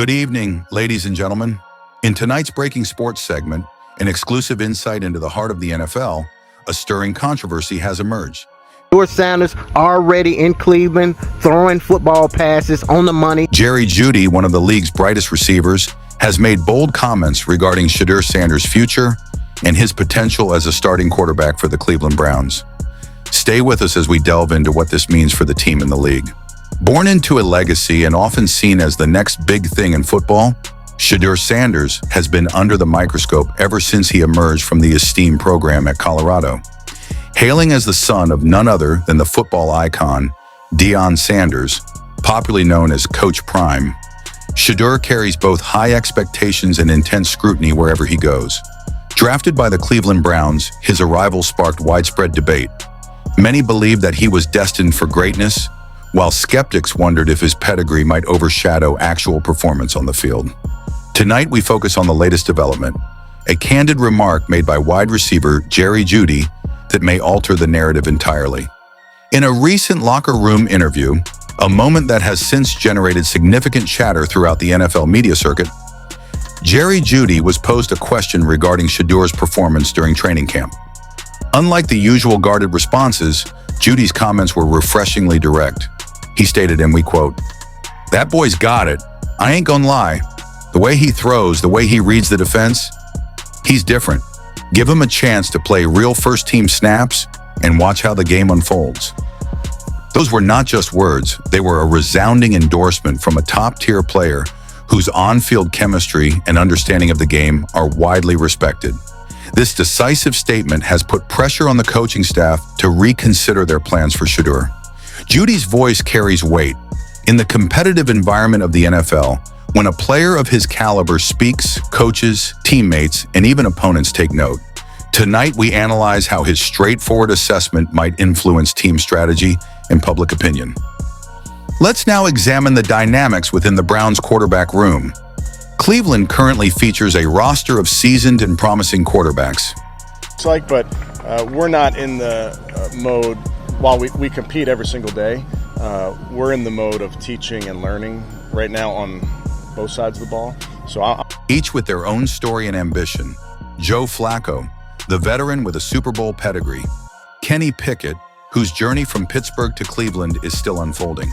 Good evening, ladies and gentlemen. In tonight's Breaking Sports segment, an exclusive insight into the heart of the NFL, a stirring controversy has emerged. Shedeur Sanders already in Cleveland, throwing football passes on the money. Jeudy, one of the league's brightest receivers, has made bold comments regarding Shedeur Sanders' future and his potential as a starting quarterback for the Cleveland Browns. Stay with us as we delve into what this means for the team in the league. Born into a legacy and often seen as the next big thing in football, Shedeur Sanders has been under the microscope ever since he emerged from the esteemed program at Colorado. Hailing as the son of none other than the football icon, Deion Sanders, popularly known as Coach Prime, Shedeur carries both high expectations and intense scrutiny wherever he goes. Drafted by the Cleveland Browns, his arrival sparked widespread debate. Many believed that he was destined for greatness, while skeptics wondered if his pedigree might overshadow actual performance on the field. Tonight, we focus on the latest development, a candid remark made by wide receiver Jeudy that may alter the narrative entirely. In a recent locker room interview, a moment that has since generated significant chatter throughout the NFL media circuit, Jeudy was posed a question regarding Shedeur's performance during training camp. Unlike the usual guarded responses, Jeudy's comments were refreshingly direct. He stated, and we quote, "That boy's got it. I ain't gonna lie. The way he throws, the way he reads the defense, he's different. Give him a chance to play real first-team snaps and watch how the game unfolds." Those were not just words. They were a resounding endorsement from a top-tier player whose on-field chemistry and understanding of the game are widely respected. This decisive statement has put pressure on the coaching staff to reconsider their plans for Shedeur. Jeudy's voice carries weight. In the competitive environment of the NFL, when a player of his caliber speaks, coaches, teammates, and even opponents take note. Tonight, we analyze how his straightforward assessment might influence team strategy and public opinion. Let's now examine the dynamics within the Browns' quarterback room. Cleveland currently features a roster of seasoned and promising quarterbacks. But we're not in the mode, while we compete every single day, we're in the mode of teaching and learning right now on both sides of the ball. Each with their own story and ambition. Joe Flacco, the veteran with a Super Bowl pedigree. Kenny Pickett, whose journey from Pittsburgh to Cleveland is still unfolding.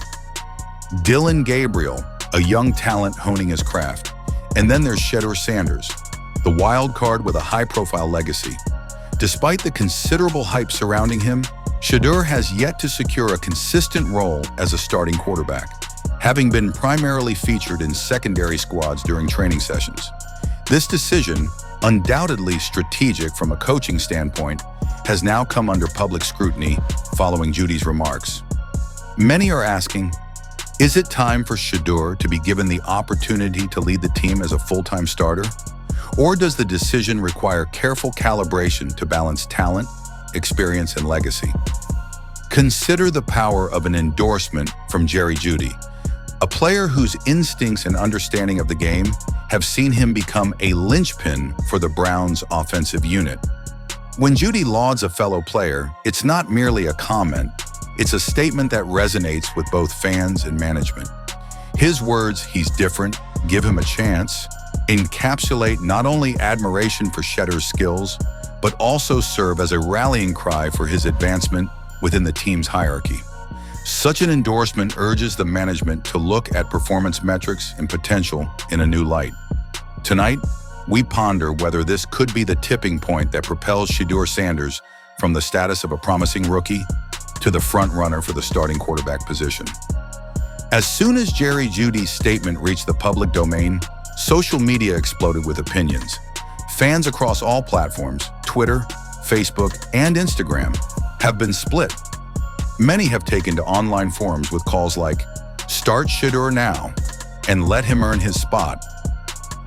Dillon Gabriel, a young talent honing his craft. And then there's Shedeur Sanders, the wild card with a high-profile legacy. Despite the considerable hype surrounding him, Shedeur has yet to secure a consistent role as a starting quarterback, having been primarily featured in secondary squads during training sessions. This decision, undoubtedly strategic from a coaching standpoint, has now come under public scrutiny following Jeudy's remarks. Many are asking, is it time for Shedeur to be given the opportunity to lead the team as a full-time starter? Or does the decision require careful calibration to balance talent, experience, and legacy? Consider the power of an endorsement from Jeudy, a player whose instincts and understanding of the game have seen him become a linchpin for the Browns' offensive unit. When Jeudy lauds a fellow player, it's not merely a comment. It's a statement that resonates with both fans and management. His words, "He's different, give him a chance," encapsulate not only admiration for Shedeur's skills, but also serve as a rallying cry for his advancement within the team's hierarchy. Such an endorsement urges the management to look at performance metrics and potential in a new light. Tonight, we ponder whether this could be the tipping point that propels Shedeur Sanders from the status of a promising rookie to the front runner for the starting quarterback position. As soon as Jeudy's statement reached the public domain, social media exploded with opinions. Fans across all platforms, Twitter, Facebook, and Instagram, have been split. Many have taken to online forums with calls like, "Start Shedeur now," and "Let him earn his spot."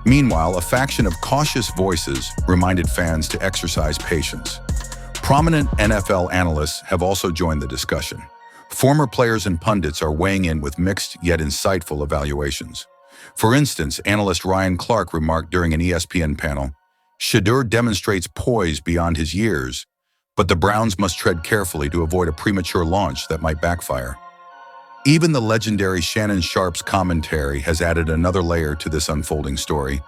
Meanwhile, a faction of cautious voices reminded fans to exercise patience. Prominent NFL analysts have also joined the discussion. Former players and pundits are weighing in with mixed yet insightful evaluations. For instance, analyst Ryan Clark remarked during an ESPN panel, "Shedeur demonstrates poise beyond his years, but the Browns must tread carefully to avoid a premature launch that might backfire." Even the legendary Shannon Sharpe's commentary has added another layer to this unfolding story,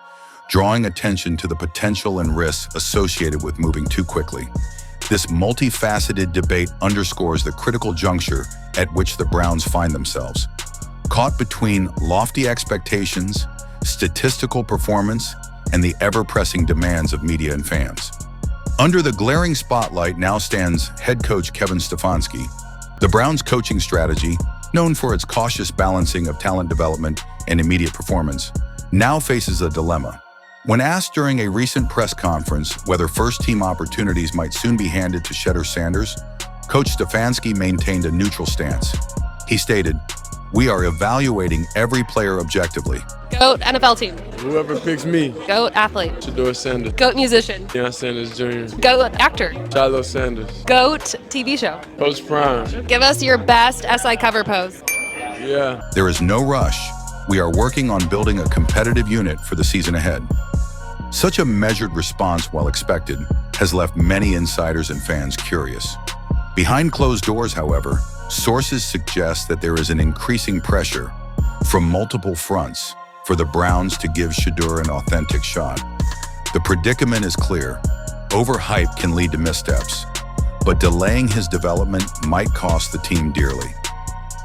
drawing attention to the potential and risks associated with moving too quickly. This multifaceted debate underscores the critical juncture at which the Browns find themselves, caught between lofty expectations, statistical performance, and the ever-pressing demands of media and fans. Under the glaring spotlight now stands head coach Kevin Stefanski. The Browns' coaching strategy, known for its cautious balancing of talent development and immediate performance, now faces a dilemma. When asked during a recent press conference whether first-team opportunities might soon be handed to Shedeur Sanders, Coach Stefanski maintained a neutral stance. He stated, "We are evaluating every player objectively." GOAT NFL team. Whoever picks me. GOAT athlete. Shedeur Sanders. GOAT musician. Deion Sanders Jr. GOAT actor. Shiloh Sanders. GOAT TV show. Coach Prime. Give us your best SI cover pose. Yeah. There is no rush. We are working on building a competitive unit for the season ahead. Such a measured response, while expected, has left many insiders and fans curious. Behind closed doors, however, sources suggest that there is an increasing pressure from multiple fronts for the Browns to give Shedeur an authentic shot. The predicament is clear. Overhype can lead to missteps, but delaying his development might cost the team dearly.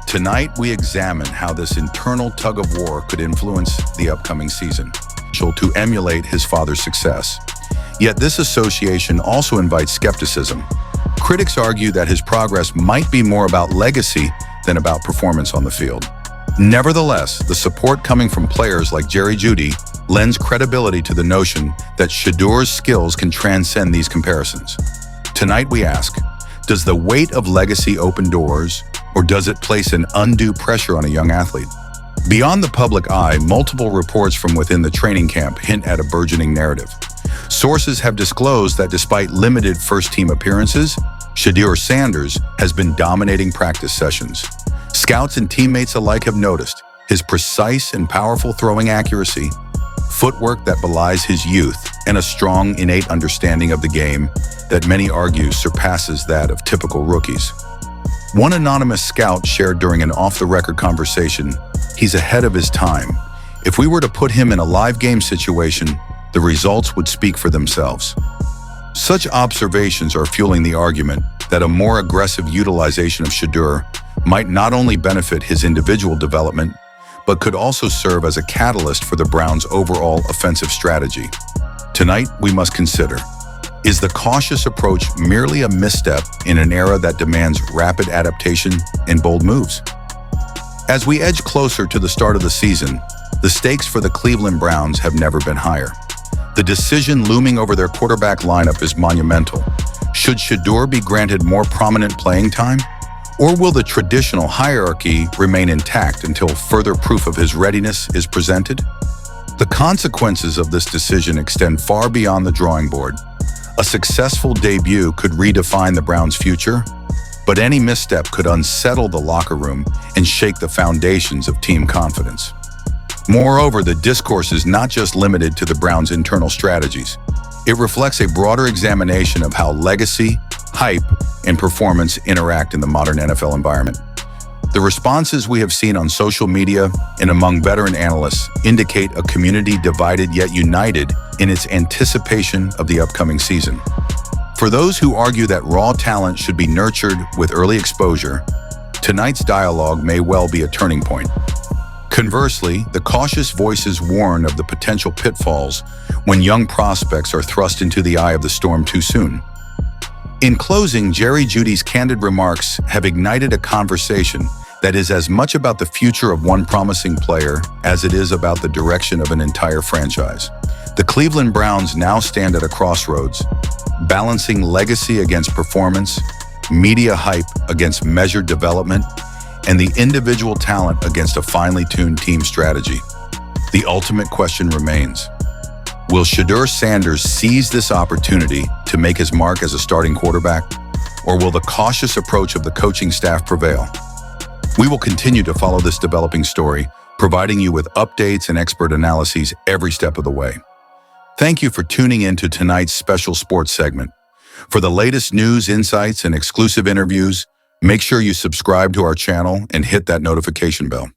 Tonight, we examine how this internal tug-of-war could influence the upcoming season, to emulate his father's success. Yet this association also invites skepticism. Critics argue that his progress might be more about legacy than about performance on the field. Nevertheless, the support coming from players like Jeudy lends credibility to the notion that Shedeur's skills can transcend these comparisons. Tonight we ask, does the weight of legacy open doors, or does it place an undue pressure on a young athlete? Beyond the public eye, multiple reports from within the training camp hint at a burgeoning narrative. Sources have disclosed that despite limited first-team appearances, Shedeur Sanders has been dominating practice sessions. Scouts and teammates alike have noticed his precise and powerful throwing accuracy, footwork that belies his youth, and a strong innate understanding of the game that many argue surpasses that of typical rookies. One anonymous scout shared during an off-the-record conversation, "He's ahead of his time. If we were to put him in a live game situation, the results would speak for themselves." Such observations are fueling the argument that a more aggressive utilization of Shedeur might not only benefit his individual development, but could also serve as a catalyst for the Browns' overall offensive strategy. Tonight, we must consider, is the cautious approach merely a misstep in an era that demands rapid adaptation and bold moves? As we edge closer to the start of the season, the stakes for the Cleveland Browns have never been higher. The decision looming over their quarterback lineup is monumental. Should Shedeur be granted more prominent playing time? Or will the traditional hierarchy remain intact until further proof of his readiness is presented? The consequences of this decision extend far beyond the drawing board. A successful debut could redefine the Browns' future, but any misstep could unsettle the locker room and shake the foundations of team confidence. Moreover, the discourse is not just limited to the Browns' internal strategies. It reflects a broader examination of how legacy, hype, and performance interact in the modern NFL environment. The responses we have seen on social media and among veteran analysts indicate a community divided yet united in its anticipation of the upcoming season. For those who argue that raw talent should be nurtured with early exposure, tonight's dialogue may well be a turning point. Conversely, the cautious voices warn of the potential pitfalls when young prospects are thrust into the eye of the storm too soon. In closing, Jeudy's candid remarks have ignited a conversation that is as much about the future of one promising player as it is about the direction of an entire franchise. The Cleveland Browns now stand at a crossroads, balancing legacy against performance, media hype against measured development, and the individual talent against a finely tuned team strategy. The ultimate question remains, will Shedeur Sanders seize this opportunity to make his mark as a starting quarterback, or will the cautious approach of the coaching staff prevail? We will continue to follow this developing story, providing you with updates and expert analyses every step of the way. Thank you for tuning in to tonight's special sports segment. For the latest news, insights, and exclusive interviews, Make sure you subscribe to our channel and hit that notification bell.